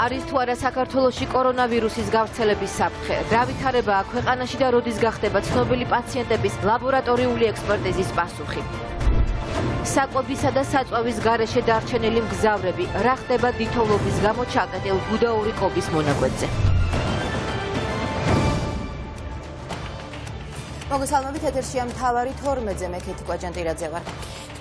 არის თუ არა საქართველოში კორონავირუსის გავრცელების საფრთხე? რა ვითარებაა ქვეყანაში და როდის გახდება ცნობილი პაციენტების ლაბორატორიული ექსპერტიზის პასუხი? საკვებისა და საწვავის გარეშე დარჩენილი მგზავრები, რა ხდება დითოლობის გამო ჩაკეტილ გუდაური კობის მონაკვეთზე? მოგესალმებით, ეთერშია მთავარი 12-ზე, მე ქეთი კვაჯანტირაძე ვარ.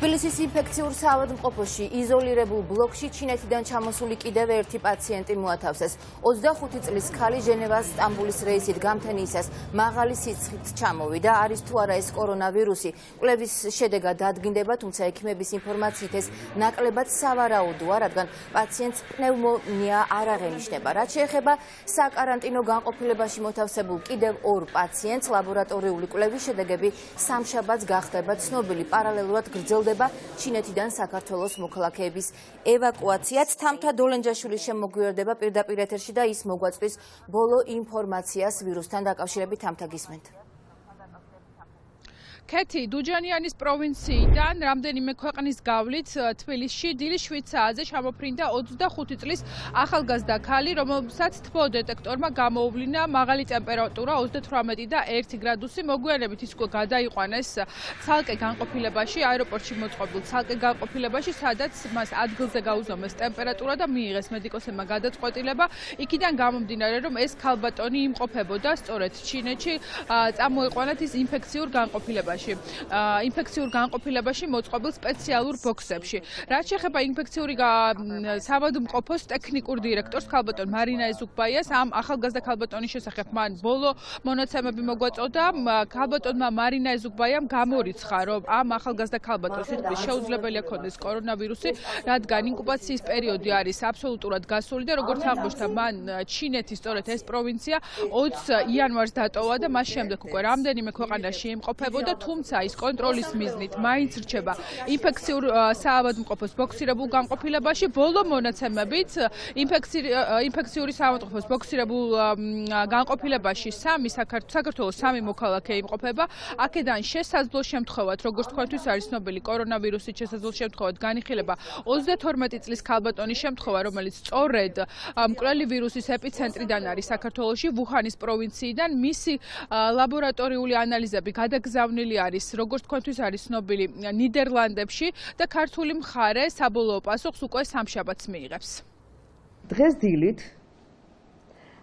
თბილისის ინფექციურ საავადმყოფოში იზოლირებულ ბლოკში ჩინეთიდან ჩამოსული კიდევ ერთი პაციენტი მოათავსეს. 25 წლის ქალი ჟენევას სტამბულის რეისით გამთენიისას მაღალი სიცხით ჩამოვიდა. არის თუ არა ეს კორონავირუსი? კვლევის შედეგად დადგინდება, თუმცა ექიმების ინფორმაციით ეს ნაკლებად სავარაუდოა, რადგან პაციენტს პნევმონია არ აღენიშნება. რაც შეეხება საკარანტინო განყოფილებაში მოთავსებულ კიდევ ორ პაციენტს, ლაბორატორიული კვლევის შედეგები სამშაბათს გახდება ცნობილი. პარალელურად გრძელდება ჩინეთიდან საქართველოს მოქალაქეების ევაკუაციაც. თამთა დოლენჯაშვილის შემოგვიერთდება პირდაპირ ეთერში და ის მოგვაწვის ბოლო ინფორმაციას ვირუსთან დაკავშირებით. თამთა, გისმენთ. ქეთი, დუჯანიანის პროვინციიდან რამდენიმე ქვეყნის გავლით თბილისში დილის 7 საათზე ჩამოფრინდა 25 წლის ახალგაზრდა ქალი, რომელსაც თბო დეტექტორმა გამოუვლინა მაღალი ტემპერატურა 38 და 1 გრადუსი. მოგვიანებით ის უკვე გადაიყვანეს ცალკე განყოფილებაში, აეროპორტში მოწყობილ ცალკე განყოფილებაში, სადაც მას ადგილზე გაუზომეს ტემპერატურა და მიიღეს მედიკოსებმა გადაწყვეტილება. იქიდან გამომდინარე, რომ ეს ქალბატონი იმყოფებოდა სწორედ ჩინეთში, წამოიყვანათ ის ინფექციურ განყოფილებაში მოწყობილ სპეციალურ ბოქსებში. რაც შეეხება ინფექციური საავადმყოფოს ტექნიკურ დირექტორს ქალბატონ მარინა ეზუგბაიას, ამ ახალგაზრდა ქალბატონის შესახებ მან ბოლო მონაცემები მოგვაწოდა. ქალბატონმა მარინა ეზუგბაიამ გამორიცხა, რომ ამ ახალგაზრდა ქალბატონს თითქმის შეუძლებელია ჰქონდეს კორონავირუსი, რადგან ინკუბაციის პერიოდი არის აბსოლუტურად გასული და როგორც აღმოჩნდა, მან ჩინეთის სწორედ ეს პროვინცია 20 იანვარს დატოვა და მას შემდეგ უკვე რამდენიმე ქვეყანაში იმყოფებოდა. თუმცა ის კონტროლის მიზნით მაინც რჩება ინფექციურ საავადმყოფოს ბოქსირებულ განყოფილებაში. ბოლო მონაცემებით ინფექციური საავადმყოფოს ბოქსირებულ განყოფილებაში საქართველოს 3 მოქალაქე იმყოფება. აქედან შესაძლო შემთხვევად, როგორც თქვენთვის არის ცნობილი, კორონავირუსით შესაძლო შემთხვევად განიხილება 32 წლის ქალბატონის შემთხვევა, რომელიც სწორედ მკვლელი ვირუსის ეპიცენტრიდან არის საქართველოში, ვუჰანის პროვინციიდან. მისი ლაბორატორიული ანალიზები გადაგზავნილი არის, როგორც თქვენთვის არის ცნობილი, ნიდერლანდებში და ქართული მხარე საბოლოო პასუხს უკვე სამშაბათს მიიღებს. დღეს დილით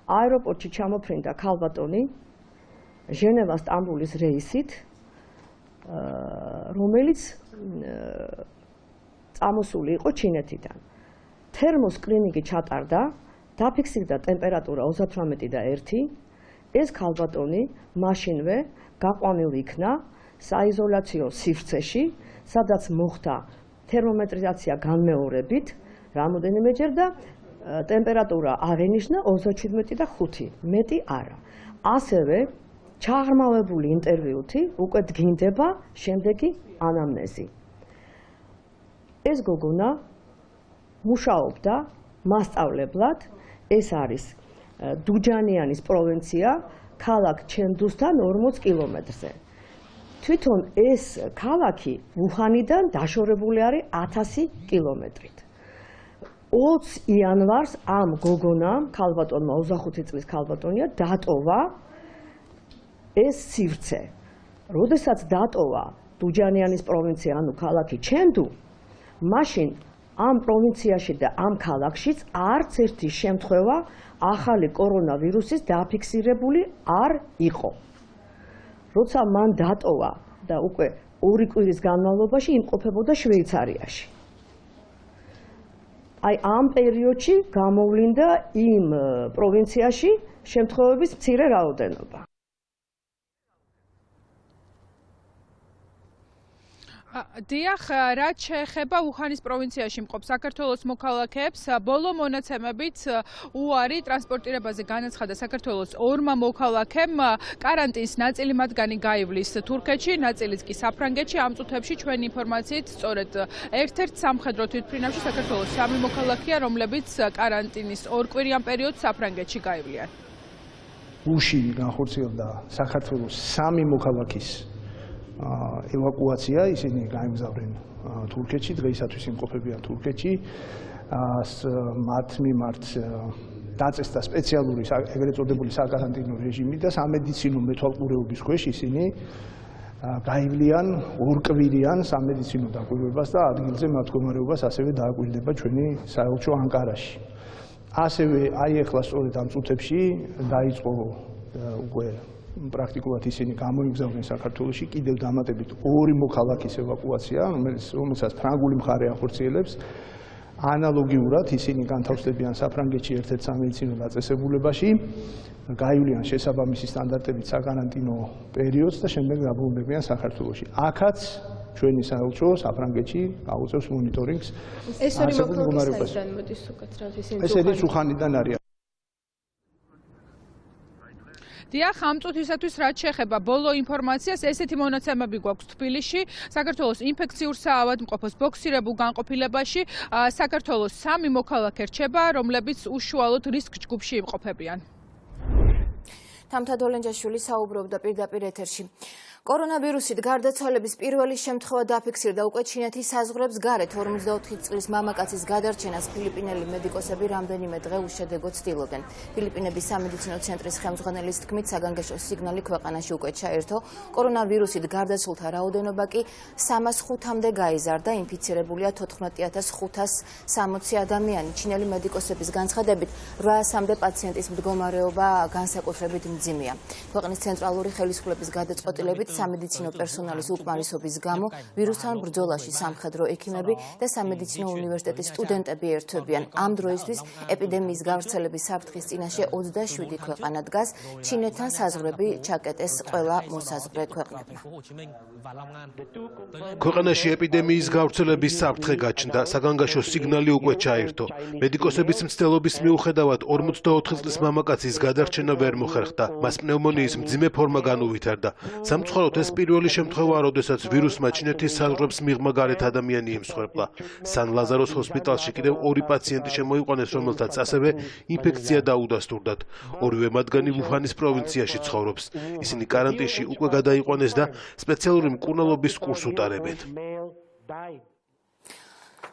აეროპორტში ჩამოფრინდა ქალბატონი ჟენევას სტამბულის რეისით, რომელიც წამოსული იყო ჩინეთიდან. თერმოსკრინინგი ჩატარდა, დაფიქსირდა ტემპერატურა 38 და 1. ეს ქალბატონი მაშინვე გაყვანილი იქნა საიზოლაციო სივრცეში, სადაც მოხდა თერმომეტრიზაცია განმეორებით რამოდენიმეჯერ და ტემპერატურა აღინიშნა 37 და 5, მეტი არა. ასევე ჩაღრმავებული ინტერვიუთი უკვე დგინდება შემდეგი ანამნეზი. ეს გოგონა მუშაობდა მასწავლებლად, ეს არის დუჯანიანის პროვინცია, ქალაქ ჩენდუსთან 40 კილომეტრზე. თვითონ ეს ქალაქი ვუჰანიდან დაშორებული არის 1000 კილომეტრით. 20 იანვარს ამ გოგონამ, ქალბატონმა 25 წლის ქალბატონია, დატოვა ეს სივრცე. როდესაც დატოვა დუჯანიანის პროვინცია, ანუ ქალაქი ჩენდუ, მაშინ ამ პროვინციაში და ამ ქალაქშიც არც ერთი შემთხვევა ახალი კორონავირუსის დაფიქსირებული არ იყო. როცა მან დატოვა და უკვე 2 კვირის განმავლობაში იმყოფებოდა შვეიცარიაში. აი ამ პერიოდში გამოვლინდა იმ პროვინციაში შემთხვევების მცირე რაოდენობა. დიახ, რაც შეეხება ვუჰანის პროვინციაში მყოფ საქართველოს მოქალაქეებს, ბოლო მონაცემებით უარი ტრანსპორტირებაზე განაცხადა საქართველოს 2 მოქალაქემ. კარანტინის ნაწილი მათგანი გაივლის თურქეთში, ნაწილიც კი საფრანგეთში. ამ წუთებში ჩვენი ინფორმაციით სწორედ ერთ-ერთ სამხედრო თვითმფრინავში საქართველოს 3 მოქალაქეა, რომლებიც კარანტინის 2 კვირიან პერიოდს საფრანგეთში გაივლიან. უში განხორციელდა საქართველოს 3 მოქალაქის ევაკუაცია, ისინი გაემგზავრნენ თურქეთში, დღეისათვის იმყოფებიან თურქეთში. მათ მიმართ დაწესდა სპეციალური ეგრეთ წოდებული საკარანტინო რეჟიმი და სამედიცინო მეთვალყურეობის ქვეშ ისინი გაივლიან ორკვირიან სამედიცინო დაკვირვებას და ადგილზე მათ მდგომარეობას ასევე დააკვირდება ჩვენი საელჩო ანკარაში. ასევე აი ახლა სწორედ ამ წუთებში დაიწყო უკვე პრაქტიკულად ისინი გამოიგზავნენ საქართველოში კიდევ დამატებით 2 მოქალაქის ევაკუაცია, რომელსაც ფრანგული მხარე ახორციელებს. ანალოგიურად ისინი განთავსდებიან საფრანგეთში ერთ-ერთ სამედიცინო დაწესებულებაში, გაივლიან შესაბამისი სტანდარტებით საკარანტინო პერიოდს და შემდეგ დაბრუნდებიან საქართველოში. აქაც ჩვენი საელჩო საფრანგეთში აუწევს მონიტორინგს. ეს ორი მოქალაქე საიდან მოდის უკეთ რა ისინი? ეს არის უხანიდან არის. დიახ, ამ წუთისათვის რაც შეეხება ბოლო ინფორმაციას, ესეთი მონაცემები გვაქვს თბილისში, საქართველოს ინფექციურ საავადმყოფოს ბოქსირებულ განყოფილებაში საქართველოს 3 მოქალაქე რჩება, რომლებიც უშუალოდ რისკ ჯგუფში იმყოფებიან. თამთა დოლენჯაშვილი საუბრობდა პირდაპირ ეთერში. კორონავირუსით გარდაცვალების პირველი შემთხვევა დაფიქსირდა უკვე ჩინეთის საზღვრებს გარეთ 44 წლის მამაკაცის გადარჩენას ფილიპინელი მედიკოსები რამდენიმე დღე უშედეგო ცდილობდნენ. ფილიპინების სამედიცინო ცენტრის ხელმძღვანელის თქმით, საგანგაშო სიგნალი ქვეყანაში უკვე ჩაერთო. კორონავირუსით გარდაცვლთა რაოდენობა კი 305-მდე გაიზარდა, ინფიცირებულია 14560 ადამიანი. ჩინელი მედიკოსების განცხადებით, 800-მდე პაციენტის მდგომარეობა განსაკუთრებით მძიმეა. ქვეყნის ცენტრალური ხელისუფლების გადაწყვეტილებით სამედიცინო პერსონალის უკმარისობის გამო ვირუსთან ბრძოლაში სამხედრო ექიმები და სამედიცინო უნივერსიტეტის სტუდენტები ერთვებიან. ამ დროისთვის ეპიდემიის გავრცელების საფრთხის წინაშე 27 ქვეყანა დგას. ჩინეთთან საზღვრები ჩაკეტეს ყველა მოსაზღვრე ქვეყნებმა. ქვეყანაში ეპიდემიის გავრცელების საფრთხე გაჩნდა, საგანგაშო სიგნალი უკვე ჩაერთო. მედიკოსების მცდელობის მიუხედავად 44 წლის მამაკაცის გადარჩენა ვერ მოხერხდა. მას პნევმონიის მძიმე ფორმა განუვითარდა. სამწუხაროდ ეს პირველი შემთხვევაა, როდესაც ვირუსმა ჩინეთის საზღვრებს მიღმა გარეთ ადამიანი ემსხვერპლა. სან ლაზაროს ჰოსპიტალში კიდევ 2 პაციენტი შემოიყვანეს, რომელთაც ასევე ინფექცია დაუდასტურდათ. ორივე მათგანი ვუჰანის პროვინციაში ცხოვრობს. ისინი კარანტინში უკვე გადაიყვანეს და სპეციალური მკურნალობის კურსს უტარებენ.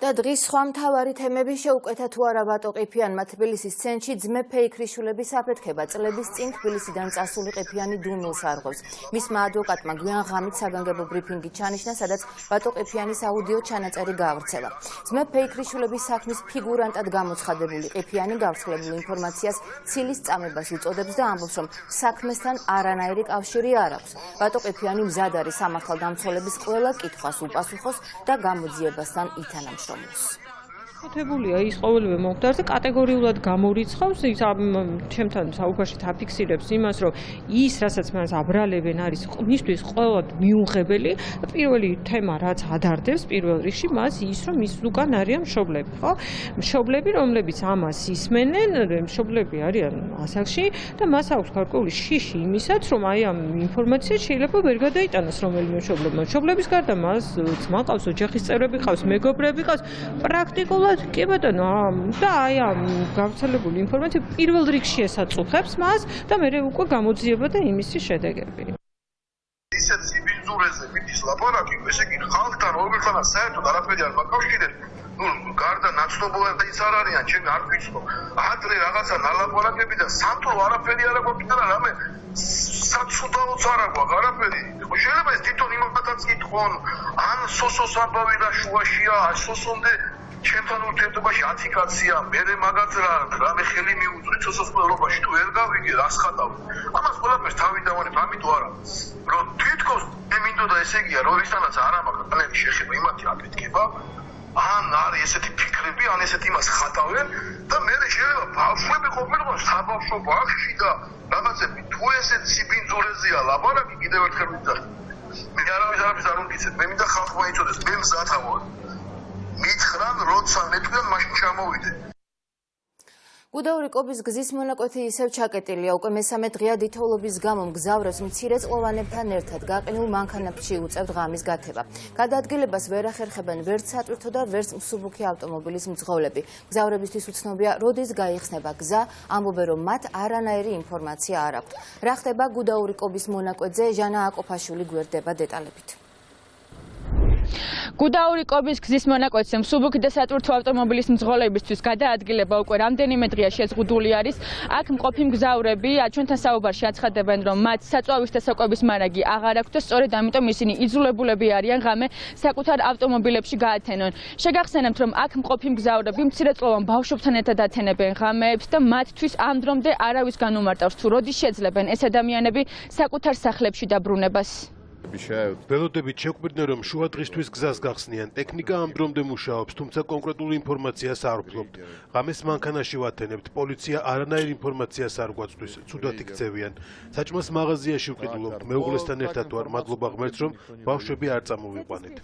და დღის სხვა მთავარი თემები შეუკვეთა თუ არა ვატო ყიფიანმა თბილისის ცენტრში ძმე ფეიქრიშვილების აფეთქება. წლების წინ თბილისიდან წასული ყიფიანი დუმილს არღვევს. მისმა ადვოკატმა გვიან ღამით საგანგებო ბრიფინგი ჩანიშნა, სადაც ვატო ყიფიანის აუდიო ჩანაწერი გაავრცელა. ძმე ფეიქრიშვილების საქმის ფიგურანტად გამოცხადებული ყიფიანი გავრცელებულ ინფორმაციას ცილის წამებას უწოდებს და ამბობს, რომ საქმესთან არანაირი კავშირი არ აქვს. ვატო ყიფიანი მზად არის სამართალდამცველების ყველა კითხვას უპასუხოს და გამოძიებასთან ითანამშრომლოს. ხუთებულია ის ყოველივე მომხდარზე კატეგორიულად გამორიცხავს, ის ჩემთან საუბარში დაფიქსირებს იმას, რომ ის, რასაც მას აბრალებენ, არის მისთვის ყველა მიუღებელი. პირველი თემა, რაც ადარდებს პირველ რიგში, მას ის, რომ ის უკან არიან მშობლები, ხო? მშობლები, რომლებიც ამას ისმენენ, მშობლები არიან ასაკში და მას აქვს გარკვეული შიში იმისაც, რომ აი ამ ინფორმაციას შეიძლება ვერ გადაიტანოს რომელიმე მშობლებმა. მშობლების გარდა მას ძმა ყავს, ოჯახის წევრები ყავს, მეგობრები ყავს, პრაქტიკულად კი ბატონო, და აი ამ გავრცელებული ინფორმაცია პირველ რიგში ესაწუხებს მას და მე უკვე გამოძიება და იმისი შედეგები. ისეთ სიბინძურეზე მიდის ლაპარაკი, ესე იგი ხალხთან რომელთანაც საერთოდ არაფერი არ მაკავშირებს. გარდა ნაცნობობებიც არ არიან, ჩემი არ ვიცხო. ადრე რაღაცა ნალაპარაკები და სამწუხარო არაფერი არ აქვს და რამე საცუდაოც არ აქვს არაფერი. შეიძლება ეს თვითონ იმათაც კითხონ, ან სოსოს ამბავი და შუაშია, სოსონდე ჩემთან ურთიერთობაში 10 კაცია, მერე მაგაზრა რამე ხელი მიუძღვრით სოსოს ყველობაში თუ ვერ გავიგე რას ხატავ. ამას ყველაფერს თავი დავანებ, ამიტომ არა. რომ თითქოს მე მინდოდა ესე იგია, რომ ისანაც არ ამაყა კანები შეხება იმათი აფეთქება. ან არის ესეთი ფიქრები, ან ესეთ იმას ხატავენ და მე შეიძლება ბავშვები ყოფილიყო საბავშვო ბაღში და რაღაცები თუ ესეთ სიბინძურეზეა ლაპარაკი კიდევ ერთხელ ვიძახი. მე არავის არ უმკიცებ, მე მინდა ხალხმა იცოდეს, მე მზათა ვარ. მითხრან როცა მეტყვიან მაშინ ჩამოვიდე. გუდაური კობის გზის მონაკვეთი ისევ ჩაკეტილია. უკვე მესამე დღეა დითოვლობის გამო მგზავრებს მცირეწყლოვანებთან ერთად გაყინულ მანქანებში უწევთ ღამის გათება. გადაადგილებას ვერ ახერხებენ ვერც სატვირთო და ვერც მსუბუქი ავტომობილის მძღოლები. მგზავრებისთვის უცნობია, როდის გაიხსნება გზა, ამბობენ, რომ მათ არანაირი ინფორმაცია არ აქვთ. რა ხდება გუდაური კობის მონაკვეთზე, ჟანა აკოფაშვილი გვერდება დეტალებით. გუდაური კობის გზის მონაკვეთზე მსუბუქი და სატვირთო ავტომობილის მძღოლებისთვის გადაადგილება უკვე რამდენიმე დღეა შეზღუდული არის. აქ მყოფი მგზავრები ჩვენთან საუბარში აცხადებენ, რომ მათ საწვავის და საკვების მარაგი აღარ აქვთ და სწორედ ამიტომ ისინი იძულებულები არიან ღამე საკუთარ ავტომობილებში გაათენონ. შეგახსენებთ, რომ აქ მყოფი მგზავრები მცირეწლოვან ბავშვებთან ერთად ათენებენ ღამეებს და მათთვის ამ დრომდე არავის განუმარტავს თუ როდის შეძლებენ ეს ადამიანები საკუთარ სახლებში დაბრუნებას. ველოდებით შეგვიყვნენ, რომ შუა დღისთვის გზას გახსნიან. ტექნიკა ამ დრომდე მუშაობს, თუმცა კონკრეტულ ინფორმაციას არ ვფლობთ. ღამეს მანქანაში ვათენებთ, პოლიცია არანაირ ინფორმაციას არ გვაწვდის, ცუდად იქცევიან. საჭმას მაღაზიაში ვყიდულობთ, მეუღლესთან ერთად ვარ, მადლობა ღმერთს, რომ ბავშვები არ წამოვიყვანეთ.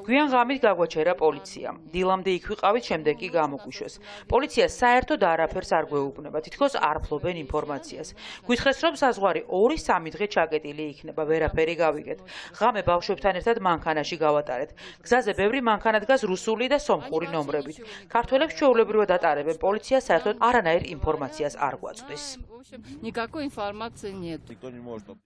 გვიან ღამით გაგვაჩერა პოლიცია. დილამდე იქ ვიყავით, შემდეგ კი გამოგვიშვეს. პოლიცია საერთოდ არაფერს არ გვეუბნება, თითქოს არ ფლობენ ინფორმაციას. გითხრეს, რომ საზღვარი 2-3 დღე ჩაკეტილი იქნება. ვერაფერი გავიგეთ. ღამე ბავშვებთან ერთად მანქანაში გავატარეთ. გზაზე ბევრი მანქანა დგას რუსული და სომხური ნომრებით. ქართველებს ჩვეულებრივად ატარებენ, პოლიცია საერთოდ არანაირ ინფორმაციას არ გვაწვდის.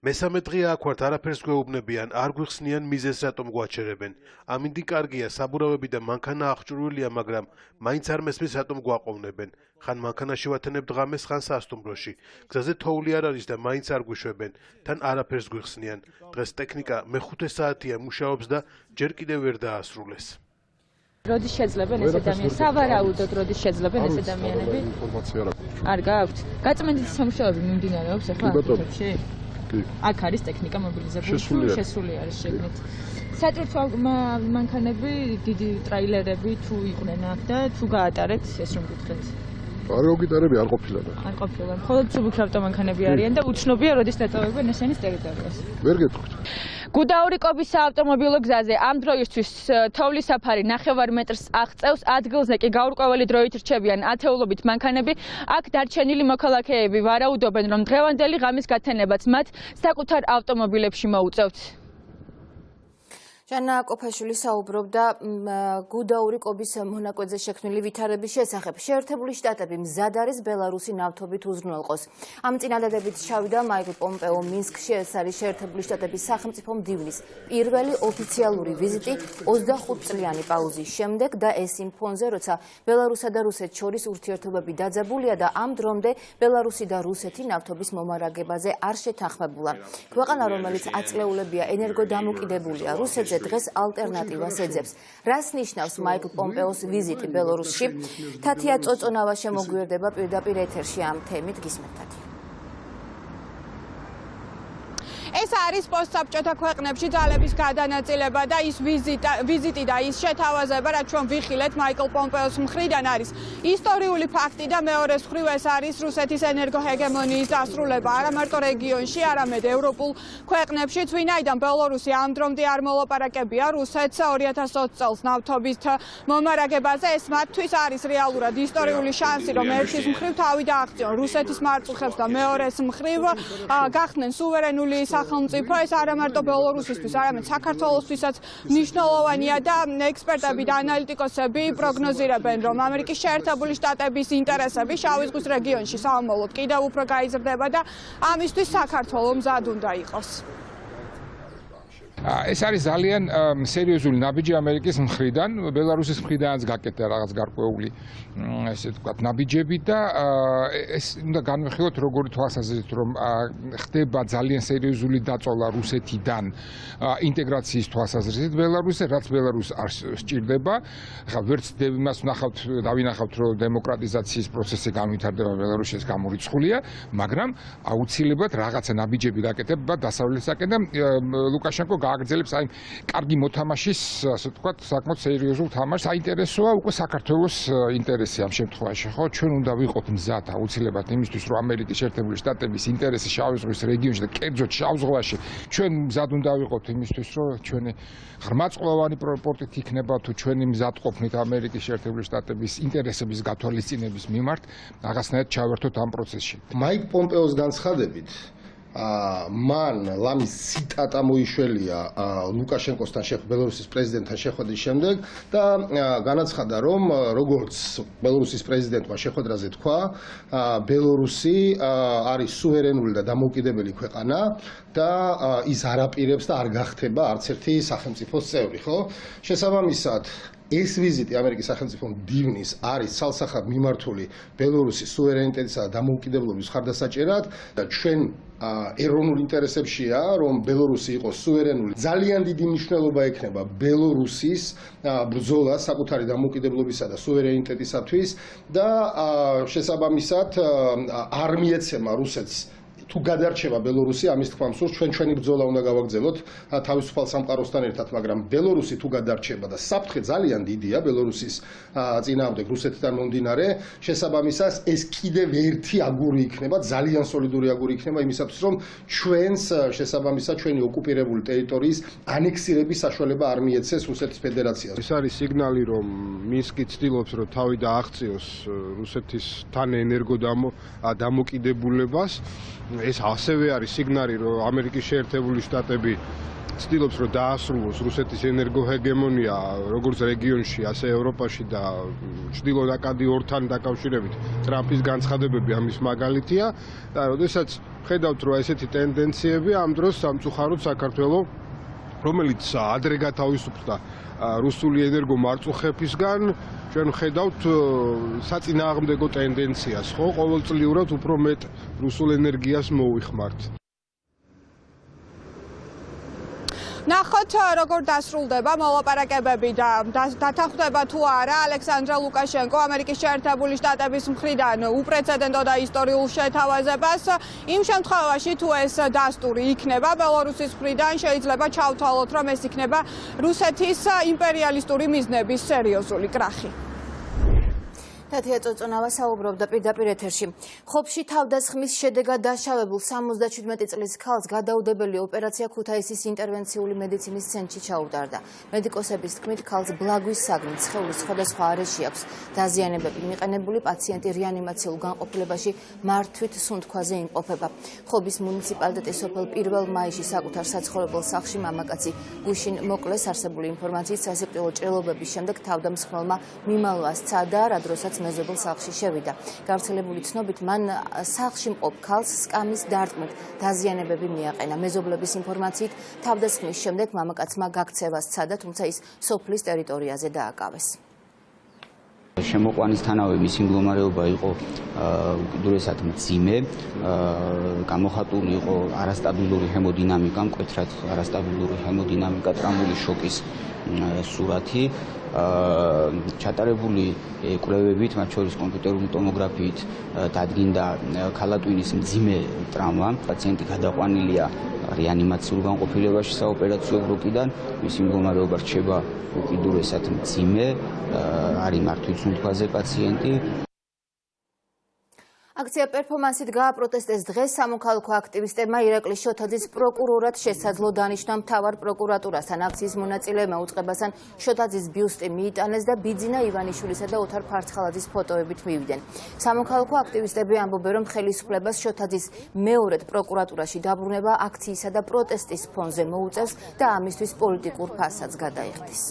მესამე დღეა აქ ვართ, არაფერს გვეუბნებიან, არ გვიხსნიან მიზეზს რატომ გვაჩერებენ. ამინდი კარგია, საბურავები და მანქანა აღჭურვილია, მაგრამ მაინც არ მესმის რატომ გვაყოვნებენ. ხან მანქანაში ვათენებთ ღამეს, ხან სასტუმროში. გზაზე თოვლი არ არის და მაინც არ გვიშვებენ. თან არაფერს გვიხსნიან. დღეს ტექნიკა მე-5 საათია მუშაობს და ჯერ კიდევ ვერ დაასრულეს. როდის შეძლებენ ეს ადამიანები? სავარაუდოდ როდის შეძლებენ ეს ადამიანები? ინფორმაცია არ აქვს. არ გაქვთ? გაწმენდითი სამუშაოები მიმდინარეობს ახლა აქეთში? კი. აქ არის ტექნიკა მობილიზებული, შესული არის შეგნით. სატვირთო მანქანები, დიდი ტრაილერები თუ იყვნენ აქ და თუ გაატარეთ ეს რომ გითხრათ? არ გიტარები არ ყოფილა და. არ ყოფილა. მხოლოდ მსუბუქი ავტომანქანები არიან და უცნობია როდის დატოვებენ ესენის ტერიტორიას. ვერ გეტყვით. გუდაური კობის საავტომობილო გზაზე ამ დროისთვის თოვლის საფარი 9 მეტრს აღწევს, ადგილზე კი გაურკვეველი დროით რჩებიან ათეულობით მანქანები. აქ დარჩენილი მოქალაქეები ვარაუდობენ, რომ დღევანდელი ღამის გათენებაც მათ საკუთარ ავტომობილებში მოუწევთ. ჟანა კოფაშვილი საუბრობდა გუდაური კობის მონაკვეთზე შექმნილი ვითარების შესახებ. შეერთებული შტატები მზად არის ბელარუსი ნავთობით უზრუნველყოს. ამ წინადადებით ჩავიდა მაიკლ პომპეო მინსკში. ეს არის შეერთებული შტატების სახელმწიფო მდივნის პირველი ოფიციალური ვიზიტი 25 წლიანი პაუზის შემდეგ და ეს იმ ფონზე, როცა ბელარუსსა და რუსეთს შორის ურთიერთობები დაძაბულია და ამ დრომდე ბელარუსი და რუსეთი ნავთობის მომარაგებაზე არ შეთანხმებულა. ქვეყანა, რომელიც აწლეულებია ენერგოდამოკიდებულია რუსეთზე, დღეს ალტერნატივას ეძებს. რას ნიშნავს მაიკლ პომპეოს ვიზიტი ბელარუსში? თათია წოწონავა შემოგვიერთდება პირდაპირ ეთერში ამ თემით, გისმენთ. ეს არის პოსტსაბჭოთა ქვეყნებში ძალების გადანაწილება და ის ვიზიტი და ის შეთავაზება, რაც ჩვენ ვიხილეთ მაიკლ პომპეოს მხრიდან არის ისტორიული ფაქტი და მეორეს მხრივ ეს არის რუსეთის ენერგოჰეგემონიის დასრულება არა მარტო რეგიონში, არამედ ევროპულ ქვეყნებშიც, ვინაიდან ბელარუსი ამ დრომდე არ მოლაპარაკებია რუსეთს 2020 წელს ნავთობის მომარაგებაზე. ეს მათთვის არის რეალურად ისტორიული შანსი, რომ ერთის მხრივ თავი დააღწიონ რუსეთის მარწუხებს და მეორეს მხრივ გახდნენ სუვერენული სახელმწიფო. ეს არა მარტო ბელარუსისთვის, არამედ საქართველოსთვისაც მნიშვნელოვანია და ექსპერტები და ანალიტიკოსები პროგნოზირებენ, რომ ამერიკის შეერთებული შტატების ინტერესები შავი ზღვის რეგიონში საომოლოდ კიდევ უფრო გაიზრდება და ამისთვის საქართველო მზად უნდა იყოს. ეს არის ძალიან სერიოზული ნაბიჯი ამერიკის მხრიდან, ბელარუსის მხრიდანაც გაკეთდა რაღაც გარკვეული ესე ვთქვათ ნაბიჯები და ეს უნდა განვიხილოთ როგორი თვალსაზრისით რომ ხდება ძალიან სერიოზული დაწოლა რუსეთიდან ინტეგრაციის თვალსაზრისით ბელარუსზე, რაც ბელარუსს არ სჭირდება. ახლა ვერც იმას დავინახავთ რომ დემოკრატიზაციის პროცესი განვითარდება ბელარუსში, ეს გამორიცხულია, მაგრამ აუცილებლად რაღაცა ნაბიჯები გაკეთება დასავლეთსაკენ და ლუკაშენკო გააგრძელებს აი კარგი მოთამაშის, ასე ვთქვათ, საკმაოდ სერიოზულ თამაშს. საინტერესოა უკვე საქართველოს ინტერესი ამ შემთხვევაში, ხო? ჩვენ უნდა ვიყოთ მზად აუცილებლად იმისთვის, რომ ამერიკის შეერთებული შტატების ინტერესი შავი ზღვის რეგიონში და კერძოდ შავ ზღვაში ჩვენ მზად უნდა ვიყოთ იმისთვის, რომ ჩვენი ღრმაწყვოვანი პორტით იქნება თუ ჩვენი მზად ყოფნით ამერიკის შეერთებული შტატების ინტერესების გათვალისწინების მიმართ, რაღაცნაირად ჩავერთოთ ამ პროცესში. მაიკლ პომპეოს განცხადებით მან ლამის ციტატა მოიშველია ლუკაშენკოსთან ბელორუსის პრეზიდენტთან შეხვედრის შემდეგ და განაცხადა, რომ როგორც ბელორუსის პრეზიდენტმა შეხვედრაზე თქვა, ბელორუსი არის სუვერენული და დამოუკიდებელი ქვეყანა და ის არ აპირებს და არ გახდება არც ერთი სახელმწიფოს წევრი, ხო? შესაბამისად, ეს ვიზიტი ამერიკის სახელმწიფო მდივნის არის ცალსახად მიმართული ბელორუსის სუვერენიტეტისა და დამოუკიდებლობის მხარდასაჭერად და ჩვენ ეროვნულ ინტერესებშია, რომ ბელორუსი იყოს სუვერენული. ძალიან დიდი მნიშვნელობა ექნება ბელორუსის ბრძოლა საკუთარი დამოუკიდებლობისა და სუვერენიტეტისათვის და შესაბამისად არ მიეცემა რუსეთს თუ გადარჩება ბელორუსი, ამის თქმა სურს ჩვენი ბრძოლა უნდა გავაგრძელოთ თავისუფალ სამყაროსთან ერთად, მაგრამ ბელორუსი თუ გადარჩება და საფრთხე ძალიან დიდია ბელორუსის წინააღმდეგ რუსეთიდან მომდინარე, შესაბამისად ეს კიდევ ერთი აგური იქნება, ძალიან სოლიდური აგური იქნება იმისათვის, რომ ჩვენს შესაბამისად ჩვენი ოკუპირებული ტერიტორიის ანექსირების საშუალება არ მიეცეს რუსეთის ფედერაციას. ეს არის სიგნალი, რომ მინსკი ცდილობს, რომ თავი დააღწიოს რუსეთის თან ენერგოდამოკიდებულებას. ეს ასევე არის სიგნალი, რომ ამერიკის შეერთებული შტატები ცდილობს, რომ დაასრულოს რუსეთის ენერგოჰეგემონია როგორც რეგიონში, ასე ევროპაში და ჩრდილო-ნაკადი ორთან დაკავშირებით ტრამპის განცხადებები ამის მაგალითია და როდესაც ხედავთ, რომ ესეთი ტენდენციები ამ დროს სამწუხაროდ საქართველოს, რომელიც ადრე გათავისუფლდა რუსული ენერგომარწუხებისგან, ჩვენ ხედავთ საწინააღმდეგო ტენდენციას, ხო, ყოველწლიურად უფრო მეტ რუსულ ენერგიას მოვიხმართ. ნახოთ როგორ დასრულდება მოლაპარაკებები და დათანხმდება თუ არა ალექსანდრე ლუკაშენკო ამერიკის შეერთებული შტატების მხრიდან უპრეცედენტო და ისტორიულ შეთავაზებას. იმ შემთხვევაში თუ ეს დასტური იქნება ბელორუსის მხრიდან შეიძლება ჩავთვალოთ, რომ ეს იქნება რუსეთის იმპერიალისტური მიზნების სერიოზული კრახი. თათია წოწონავა საუბრობდა პირდაპირ ეთერში. ხობში თავდასხმის შედეგად დაშავებულ 77 წლის ქალს გადაუდებელი ოპერაცია ქუთაისის ინტერვენციული მედიცინის ცენტრში ჩაუტარდა. მედიკოსების თქმით, ქალს ბლაგვის საგნით სხეულის სხვადასხვა არეში აქვს დაზიანებები მიყენებული, პაციენტი რეანიმაციულ განყოფილებაში მართვით სუნთქვაზე იმყოფება. ხობის მუნიციპალიტეტის სოფელ 1 მაისში საკუთარ საცხოვრებელ სახლში მამაკაცი გუშინ მოკლეს. არსებული ინფორმაციით სასიკვდილო ჭრილობების შემდეგ თავდამსხმელმა მიმალვა სცადა, რა დროსაც მეზობელ სახლში შევიდა. გავრცელებული ცნობით, მან სახლში მყოფ ქალს სკამის დარტყმით დაზიანებები მიაყენა. მეზობლების ინფორმაციით, თავდასხმის შემდეგ მამაკაცმა გაქცევა სცადა, თუმცა ის სოფლის ტერიტორიაზე დააკავეს. შემოყვანისთანავე მისი მდგომარეობა იყო უკიდურესად მძიმე, გამოხატული იყო არასტაბილური ჰემოდინამიკა, მკვეთრად არასტაბილური ჰემოდინამიკა, ტრამული შოკის სურათი. ჩატარებული კვლევებით, მათ შორის კომპიუტერული ტომოგრაფიით დადგინდა ქალატვინის მძიმე ტრავმა. პაციენტი გადაყვანილია რეანიმაციულ განყოფილებაში საოპერაციო ბლოკიდან, მისი მდგომარეობა რჩება უკიდურესად მძიმე, არის მართვით სუნთქვაზე პაციენტი. აქცია პერფორმანსით გააპროტესტეს დღეს სამოქალაქო აქტივისტებმა ირაკლის შოთაძის პროკურორად შესაძლო დანიშნა მთავარ პროკურატურასთან. აქციის მონაწილეებმა უწყებასთან შოთაძის ბიუსტი მიიტანეს და ბიძინა ივანიშვილისა და ოთარ ფარცხალაძის ფოტოებით მივიდნენ. სამოქალაქო აქტივისტები ამბობენ, რომ ხელისუფლებას შოთაძის მეორედ პროკურატურაში დაბრუნება აქციისა და პროტესტის ფონზე მოუწევს და ამისთვის პოლიტიკურ ფასადს გადაიხდის.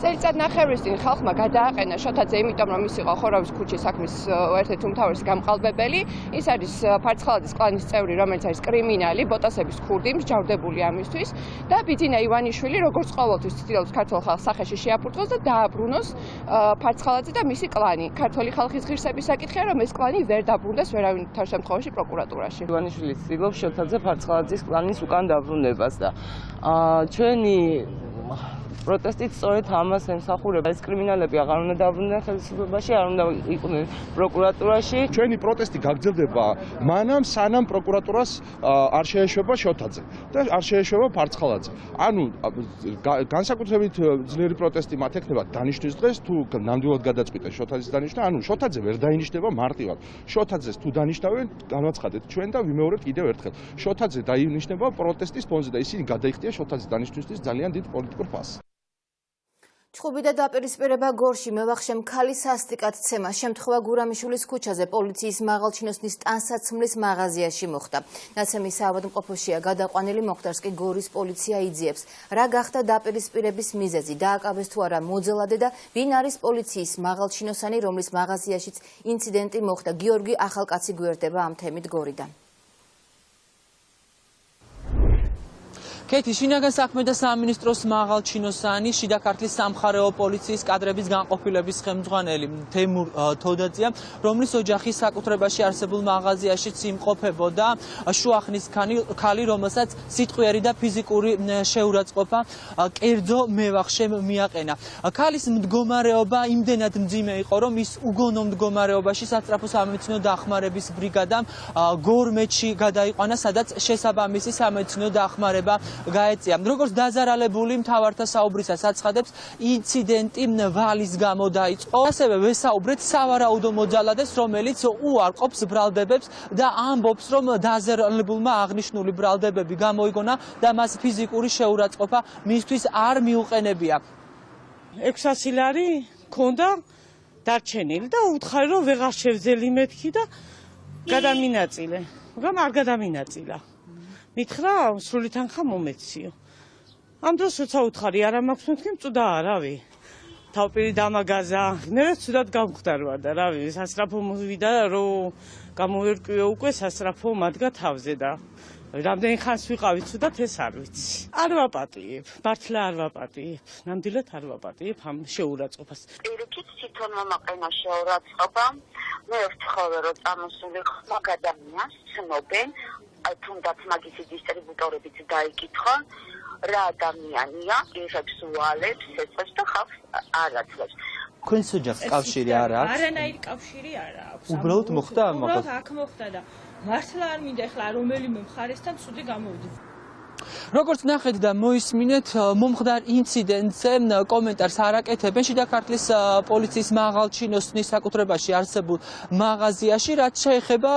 წელიწად ნახევრის წინ ხალხმა გადააყენა შოთაძე, იმიტომ რომ ის იყო ხორავის ქუჩის საქმის ერთ-ერთი უმთავრესი გამყალბებელი. ის არის ფარცხალაძის კლანის წევრი, რომელიც არის კრიმინალი, ბოტასების ქურდი, მსჯავრდებული ამისთვის და ბიძინა ივანიშვილი, როგორც ყოველთვის ცდილობს ქართულ ხალხს სახეში შეაფურთხოს და დააბრუნოს ფარცხალაძე და მისი კლანი. ქართული ხალხის ღირსების საკითხია, რომ ეს კლანი ვერ დაბრუნდეს ვერავითარ შემთხვევაში პროკურატურაში. ივანიშვილი ცდილობს შოთაძე ფარცხალაძის კლანის უკან დაბრუნებას და ჩვენი პროტესტით სწორედ ამას ემსახურება. ეს კრიმინალები აღარ უნდა დაბრუნდნენ ხელისუფლებაში, არ უნდა იყვნენ პროკურატურაში. ჩვენი პროტესტი გაგრძელდება მანამ, სანამ პროკურატურას არ შეეშვება შოთაძე და არ შეეშვება ფარცხალაძე. ანუ განსაკუთრებით ძლიერი პროტესტი მათ ექნება დანიშნვის დღეს, თუ ნამდვილად გადაწყვიტეს შოთაძის დანიშნა, ანუ შოთაძე ვერ დაინიშნება მარტივად. შოთაძეს თუ დანიშნავენ, განაცხადეთ ჩვენ და ვიმეორებთ კიდევ ერთხელ. შოთაძე დაინიშნება პროტესტის ფონზე და ისინი გადაიხდიან შოთაძის დანიშნვისთვის ძალიან დიდ პოლიტიკურ ფასს. ჩხუბი და დაპირისპირება გორში მევახშემ ქალის სასტიკად ცემა შემთხვევა გურამიშვილის ქუჩაზე პოლიციის მაღალჩინოსნის ტანსაცმლის მაღაზიაში მოხდა. ნაცემის საავადმყოფოშია გადაყვანილი, მოხდარს კი გორის პოლიცია იძიებს. რა გახდა დაპირისპირების მიზეზი, დააკავეს თუ არა მოძელადე და ვინ არის პოლიციის მაღალჩინოსანი, რომლის მაღაზიაშიც ინციდენტი მოხდა. გიორგი ახალკაცი გვერდება ამ თემით გორიდან. კეთი შინაგან საქმეთა სამინისტროს მაღალჩინოსანი შიდა ქართლის სამხარეო პოლიციის კადრების განყოფილების ხელმძღვანელი თემურ თოდაძეა, რომლის ოჯახის საკუთრებაში არსებულ მაღაზიაშიც იმყოფებოდა შუახნის ქალი, რომელსაც სიტყვიერი და ფიზიკური შეურაცხყოფა კერძო მევახშემ მიაყენა. ქალის მდგომარეობა იმდენად მძიმე იყო, რომ ის უგონო მდგომარეობაში სასწრაფო სამედიცინო დახმარების ბრიგადამ გორმეთში გადაიყვანა, სადაც შესაბამისი სამედიცინო დახმარება გაეწია. როგორც დაზარალებული მთავართა საუბრისას აცხადებს, ინციდენტი ვალის გამო დაიწყო. ასევე ვესაუბრეთ სავარაუდო მოძალადეს, რომელიც უარყოფს ბრალდებებს და ამბობს, რომ დაზარალებულმა აღნიშნული ბრალდებები გამოიგონა და მას ფიზიკური შეურაცხყოფა მისთვის არ მიუყენებია. 600 ლარი ქონდა დარჩენილი და უთხარი, რომ ვეღარ შევძელი მეთქი და გადამინაწილე. მაგრამ არ გადამინაწილა. მითხრა სრული თანხა მომეციო. ამ დროს როცა უთხარი არა მაქვს მეთქი, მწუდა არავი. თავპირი დამაგაზა. მე ცუდად გამხდარვა და რავი, სასწრაფო მოვიდა, რომ გამოვერკვიო უკვე სასწრაფო მადგა თავზე და რამდენი ხანს ვიყავით ცუდად ეს არ ვიცი. არ ვაპატიებ, მართლა არ ვაპატიებ. ნამდვილად არ ვაპატიებ ამ შეურაცხყოფას. პირიქით თვითონ მომაყენა შეურაცხყოფა. მე ვთხოვე, რომ წამოსულიყო ადამიანს ცნობენ. თუნდაც მაგისი დისტრიბუტორებიც დაიკითხონ, რა ადამიანია, იღებს უალებს, ეწევს და ხალხს არ აძლევს. თქვენს ოჯახს კავშირი არ აქვს? არანაირი კავშირი არ აქვს. უბრალოდ მოხდა ამ უბრალოდ აქ მოხდა და მართლა არ მინდა ახლა რომელიმე მხარესთან ცუდი გამოვიდეს. როგორც ნახეთ და მოისმინეთ, მომხდარ ინციდენტზე კომენტარს არ აკეთებენ შიდა ქართლის პოლიციის მაღალჩინოსნის საკუთრებაში არსებულ მაღაზიაში, რაც შეეხება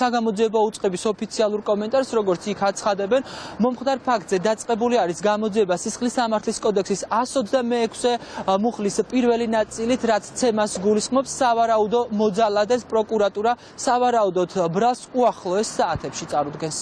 საგამოძიებო უწყების ოფიციალურ კომენტარს, როგორც იქ აცხადებენ, მომხდარ ფაქტზე დაწყებული არის გამოძიება სისხლის სამართლის კოდექსის 126 მუხლის პირველი ნაწილით, რაც ცემას გულისხმობს. სავარაუდო მოძალადეს პროკურატურა სავარაუდოდ ბრალს უახლოეს საათებში წარუდგენს.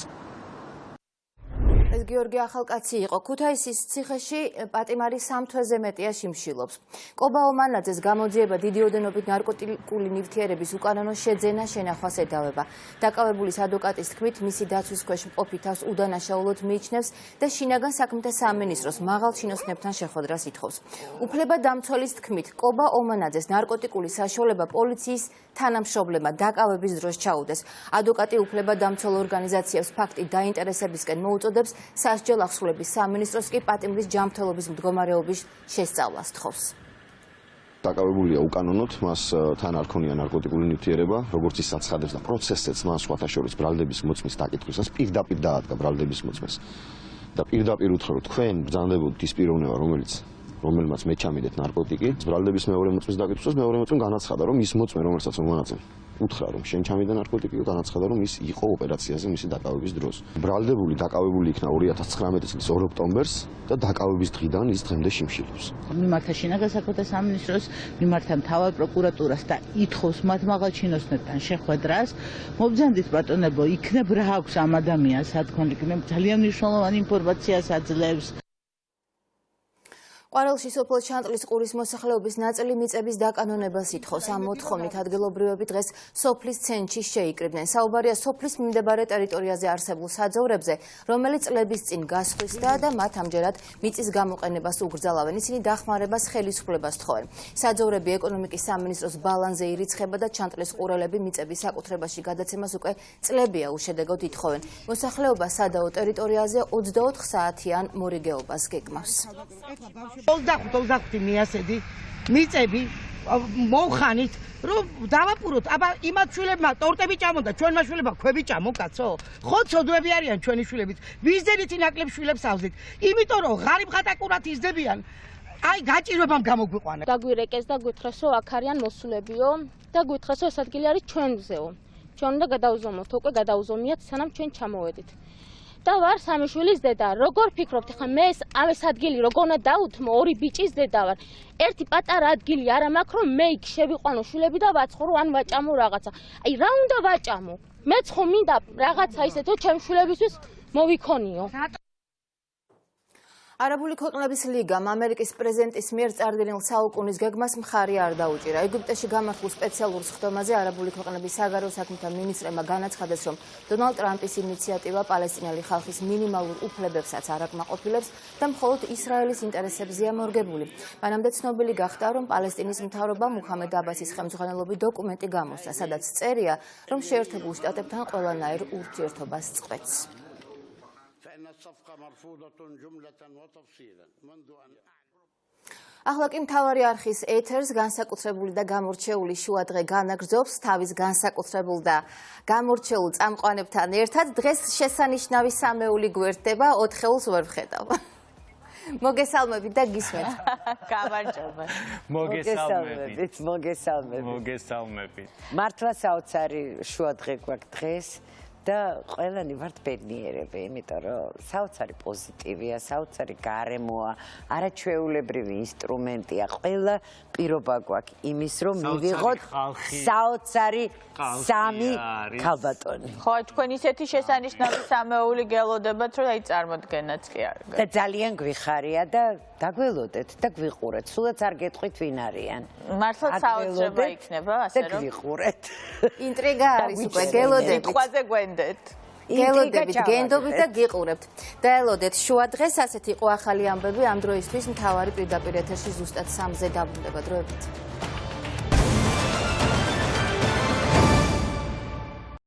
ეს გიორგი ახალკაცი იყო. ქუთაისის ციხეში პატიმარი 3 თვეზე მეტია შიმშილობს. კობა ომანაძეს გამოძიება დიდი ოდენობით ნარკოტიკული ნივთიერების უკანონო შეძენა შენახვას ედავება. დაკავებულის ადვოკატის თქმით, მისი დაცვის ქვეშ მყოფი თავს უდანაშაულოდ მიიჩნევს და შინაგან საქმეთა სამინისტროს მაღალჩინოსნებთან შეხვედრას ითხოვს. უფლებადამცველის თქმით, კობა ომანაძეს ნარკოტიკული საშუალება პოლიციის თანამშრომლებმა დაკავების დროს ჩაუდეს. ადვოკატი უფლებადამცველ ორგანიზაციებს ფაქტი დაინტერესებისკენ მოუწოდებს. სასჯელ ახსულების სამინისტროს კი პატიმრის ჯანმრთელობის მდგომარეობის შესწავლას თხოვს. დაკავებულია უკანონოდ, მას თან არ ქონია ნარკოტიკული ნივთიერება, როგორც ის აცხადებს და პროცესზეც მას სხვათა შორის ბრალდების მოწმის დაკითხვისას პირდაპირ დაადგა ბრალდების მოწმეს. და პირდაპირ უთხრა, რომ თქვენ ბრძანდებოდით ის პიროვნება, რომელმაც მე ჩამიდეთ ნარკოტიკი, ბრალდების მეორე მოწმის დაკითხვისას მეორე მოწმე განაცხადა, რომ ის მოწმე, რომელსაც მონაწილე უთხრა, რომ შენ ჩამიდე ნარკოტიკი, განაცხადა, რომ ის იყო ოპერაციაზე მისი დაკავების დროს. ბრალდებული დაკავებული იქნა 2019 წლის 2 ოქტომბერს და დაკავების დღიდან ის დღემდე შიმშილობს. მიმართა შინაგან საქმეთა სამინისტროს, მიმართა მთავარ პროკურატურას და ითხოვს მათ მაღალჩინოსნებთან შეხვედრას. მობრძანდით ბატონებო, იქნებ რა აქვს ამ ადამიანს, სათქონ იქნებ ძალიან მნიშვნელოვანი ინფორმაციას აძლევს. ყვარელში სოფელ ჩანტლის ყურის მოსახლეობის ნაწილი მიწების დაკანონებას ითხოვს. ამ მოთხოვნით ადგილობრივები დღეს სოფლის ცენტრში შეიკრიბნენ. საუბარია სოფლის მიმდებარე ტერიტორიაზე არსებულ საძოვრებზე, რომელიც წლების წინ გასხვისდა და მათ ამჯერად მიწის გამოყენებას უგრძალავენ. ისინი დახმარებას ხელისუფლებას თხოვენ. საძოვრები ეკონომიკის სამინისტროს ბალანსზე ირიცხება და ჩანტლის ყურელები მიწების საკუთრებაში გადაცემას უკვე წლებია უშედეგოდ ითხოვენ. მოსახლეობა სადაო ტერიტორიაზე 24 საათიან მორიგეობას გეგმავს. 25 მიასედი მიწები მოვხანით რომ დავაპუროთ. აბა იმათ შვილებმა ტორტები ჭამონ და ჩვენმა შვილებმა ქვები ჭამონ, კაცო. ხო ცოდვები არიან ჩვენი შვილებიც. ვიზდენით ნაკლებ შვილებს ავზეთ. იმიტომ რომ ღარიბ ხატაკურად იზრდებიან. აი გაჭირვებამ გამოგვიყვანა. დაგვირეკეს და გვითხრეს რომ აქ არიან მოსულებიო და გვითხრეს რომ ეს ადგილი არის ჩვენზეო. ჩვენ უნდა გადავზომოთ, უკვე გადავზომიათ სანამ ჩვენ ჩამოვედით. და ვარ სამი შვილის დედა. Როგორ ფიქრობთ, ხა მე ამის ადგილი როგორ უნდა დაუთმო, ორი ბიჭის დედა ვარ. ერთი პატარა ადგილი არა მაქვს, რომ მე იქ შევიყვანო შვილები და ვაცხოვრო ან ვაჭამო რაღაცა. აი რა უნდა ვაჭამო? მეც ხომ მინდა რაღაცა ისეთო ჩემ შვილებისთვის მოვიქონიო. არაბული ქვეყნების ლიგამ ამერიკის პრეზიდენტის მიერ წარდგენილ საუკუნის გეგმას მხარი არ დაუჭირა. ეგვიპტეში გამართულ სპეციალურ სხდომაზე არაბული ქვეყნების საგარეო საქმეთა მინისტრებმა განაცხადეს, რომ დონალდ ტრამპის ინიციატივა პალესტინელი ხალხის მინიმალურ უფლებებსაც არ აკმაყოფილებს და მხოლოდ ისრაელის ინტერესებზეა მორგებული. მანამდე ცნობილი გახდა, რომ პალესტინის მთავრობა მუჰამედ აბასის ხელმძღვანელობით დოკუმენტი გამოსცა, სადაც წერია, რომ შეერთებულ შტატებთან ყველანაირ ურთიერთობას წყვეტს. ახლა კი მთავარი არხის ეთერს განსაკუთრებული და გამორჩეული შუადღე განაგრძობს თავის განსაკუთრებულ და გამორჩეულ წამყვანებთან ერთად. დღეს შესანიშნავი სამეული გვერდება, 4 ხელს ვერ ვხედავ. მოგესალმებით და გისმენთ. გამარჯობა. მოგესალმებით. მართლა საოცარი შუადღე გვაქვს დღეს. და ყველანი ვართ ბედნიერები, იმიტომ რომ საოცარი პოზიტივია, საოცარი გარემოა, არაჩვეულებრივი ინსტრუმენტია. ყველა პირობა გვაქვს იმის, რომ მივიღოთ საოცარი სამი ქალბატონი. ხო, თქვენ ისეთი შესანიშნავი სამეული გელოდებათ, რომ აი წარმოდგენაც კი არ გაქვს. და ძალიან გვიხარია და დაგველოდეთ და გვიყურეთ. სულაც არ გეტყვით ვინ არიან. მართლა საოცრება იქნება, ასე რომ გვიყურეთ. ინტრიგა არის უკვე, გელოდებით. სიტყვაზე გვენდეთ. გელოდებით, გენდობით და გიყურებთ. დაელოდეთ შუადღეს, ასეთი იყო ახალი ამბები ამ დროისთვის მთავარი პირდაპირ ეთერში ზუსტად 3-ზე დაბრუნდება დროებით.